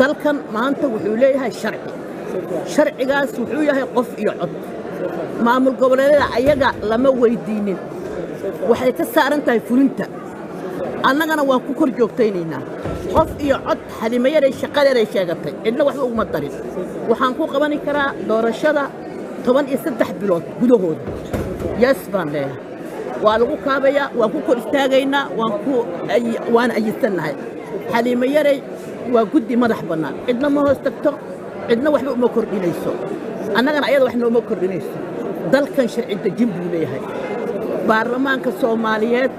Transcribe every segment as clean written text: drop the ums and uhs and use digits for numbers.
dalkan maanta wuxuu leeyahay sharcigaas wuxuu yahay qof iyo cod maamul goboleedyada ayaga lama weydiinin waxay ka saaran tahay fulinta annagana waan ku kor joogtaynaynaa qof iyo cod xalimayaday shaqadeeday sheegatay cidna waxba uguma darin waxaan ku qaban karaa doorashada 13 bilood gudahooda yes baan leeyahay waa lagu kaabayaa waan ku kor istaagaynaa waan ayisanahay xalimayaday waa guddi madax bannaan cidna ma hoos tagto cidna waxba uma kordhinayso annagana ayada wax nooma kordhinayso dalkan sharci dejin buu leeyahay baarlamaanka Soomaaliyeed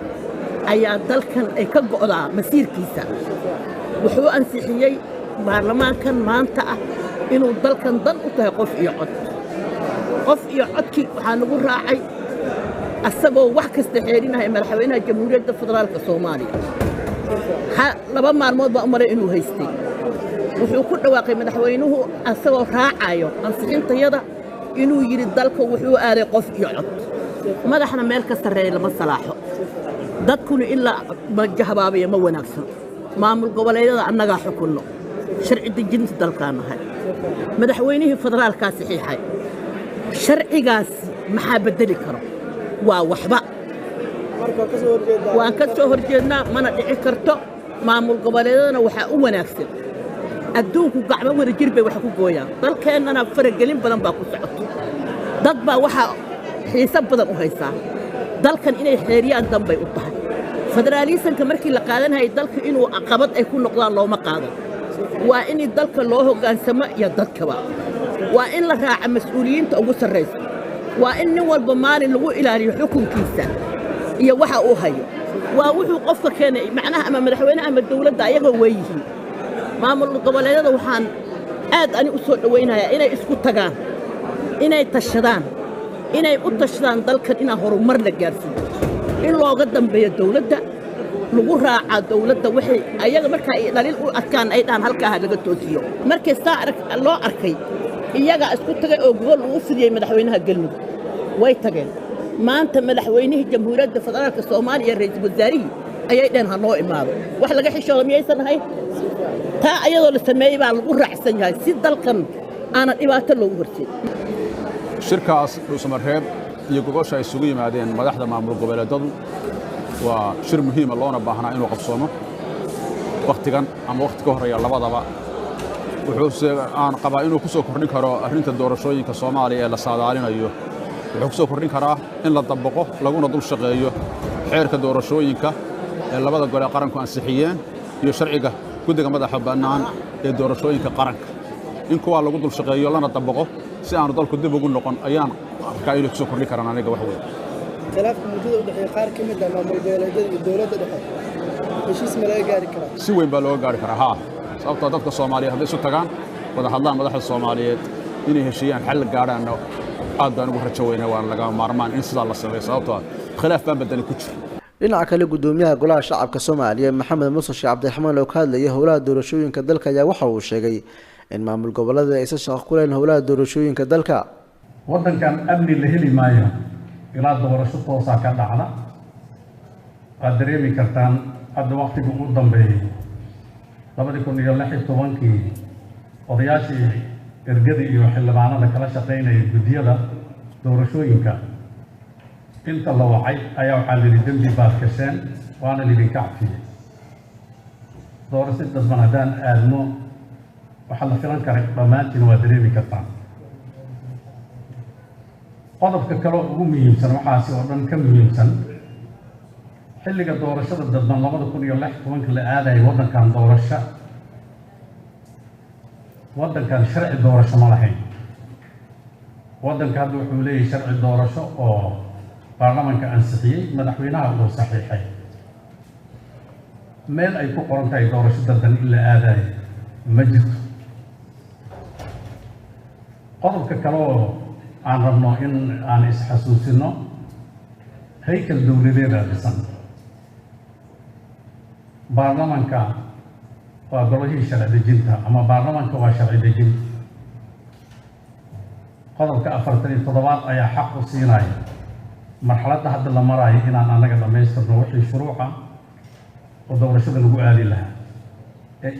ayaa dalkan ay ka go'daa masiirkiisa wuxuu ansixiyay baarlamaankan maanta ah inuu dalkan dan u tahay qof iyo codkii waxaa nagu raacay asagoo wax kasta xeerinahay madaxweynaha jamhuuriyadda federaalka Soomaaliya laba maalmood baa u maray inuu haystay wuxuu ku dhawaaqay madaxweynuhu asagoo raacayo ansixintayada inuu yiri dalka wuxuu aaday qof iyo cod madaxna meel ka sareeyo lama salaaxo dadkuna ilaa majahbaabiya ma wanaagsan maamul goboleedyada annaga xukunno sharci dejinta dalkaanahay madaxweynihii federaalka saxiixay sharcigaas maxaa bedeli karo waa waxba waan ka soo horjeednaa mana dhici karto maamul goboleedyadana waxaa u wanaagsan adduunku gacmo wada jir bay wax ku gooyaan dalkeennana faragelin badan baa ku socoto dad baa waxaa xiisa badan u haysaa dalkan inay xeeriyaan danbay u tahay federaalisanka markii la qaadanayay dalka inuu caqabad ay ku noqdaan looma qaado waa in dalka loo hoggaansamo iyo dadkaba waa in la raaca mas'uuliyiinta ugu sarreysa waa in nin walba maalin lagu ilaaliyo xukunkiisa iyo waxa uu hayo waa wuxuu qofka keenay macnaha ama madaxweynaha ama dawladda ayagoo weeyihiin maamul goboleedyada waxaan aad ani u soo dhawaynayaa inay isku tagaan inay tashadaan inay u tashadaan dalkan inaa horumar la gaarsiiyo in looga dambeeyo dawladda lagu raaca dawladda waxay ayaga marka ay dhaliil u adkaan ay dhaan halkaa laga toosiyo markay loo arkay iyaga isku tagay oo gobol uu fidiyay madaxweynaha galmudug way tageen maanta madaxweynihii jamhuuriyadda federaalka Soomaaliya ra'iisul wasaarihi ayay dhan hanoo imaado wax laga xishoodo miyaysan ahayn taa ayadoo la sameeyay baa lagu raacsan yahay si dalkan aana dhibaato loogu horseed shirkaas Dhuusamareeb iyo gobosha ay isugu yimaadeen madaxda maamul goboleedyadu waa shir muhiim ah loona baahnaa inuu qabsoomo waqtigan ama waqti ka horeeya labadaba wuxuu aan qabaa inuu ku soo kordhin karo arrinta doorashooyinka Soomaaliya ee la saadaalinayo wuxuu ku soo kordhin karaa in la dabaqo laguna dul shaqeeyo xeerka doorashooyinka ee labada gole qaranku ansixiyeen iyo sharciga guddiga madaxa bannaan ee doorashooyinka qaranka in kuwa lagu dul shaqeeyo lana dabaqo si aanu dalku dib ugu noqon ayaan arkaa inuu ku soo kordhin karaan aniga wax weyn khilaafka muddada u dhaxeeya qaar ka mid ah maamul goboleedyada iyo dawladda dhexe heshiis ma laga gaari karaa si weyn baa looga gaari karaa haa sababtoo dadka Soomaaliyeed hadday isu tagaan wada hadlaan madaxda Soomaaliyeed inay heshiiyaan xal gaaraan aad baan ugu rajo weynaa waan laga maarmaan in sidaa la sameeyo sababtoo khilaaf baan badani ku jira dhinaca kale gudoomiyaha golaha shacabka Soomaaliya Maxamed Muuse Sheekh Cabdiraxmaan oo ka hadlayay howlaha doorashooyinka dalka ayaa waxa uu sheegay in maamul goboleedyada ay shaqo ku leeyihiin howlaha doorashooyinka dalka wadankan amni la heli maayo ilaa doorasho toos ah ka dhacda aad dareemi kartaan hadda waqtiga ugu dambeeyay 2016 odayaashii ergada iyo xildhibaanada kala shaqeynaya guddiyada doorashooyinka inta la wacay ayaa waxaa la yidhi dembi baad gasheen waana lidinka cafiyey doorasho dadban haddaan aadno waxaa la filan karay dhammaantiin waa dareemi kartaan qodobka kale ugu muhiimsan waxaasi oo dhan ka muhiimsan xilliga doorashada dadban 2016 la aadayay waddankan sharci doorasho ma lahayn waddanka hadda wuxuu leeyahay sharci doorasho oo baarlamaanka ansixiyey madaxweynaha uu saxiixay meel ay ku qoran tahay doorasho dadban in la aadayo ma jirto qodobka kale oo aan rabno in aan isxasuusino haykal dawladeed dhisan baarlamaanka waa golihii sharci dejinta ama baarlamaanka waa sharci dejin qodobka 47 ayaa xaq u siinaya marxaladda hadda la marayo inaan anaga dhamaystirno wixii shuruuca oo doorashada lagu aadi lahaa ee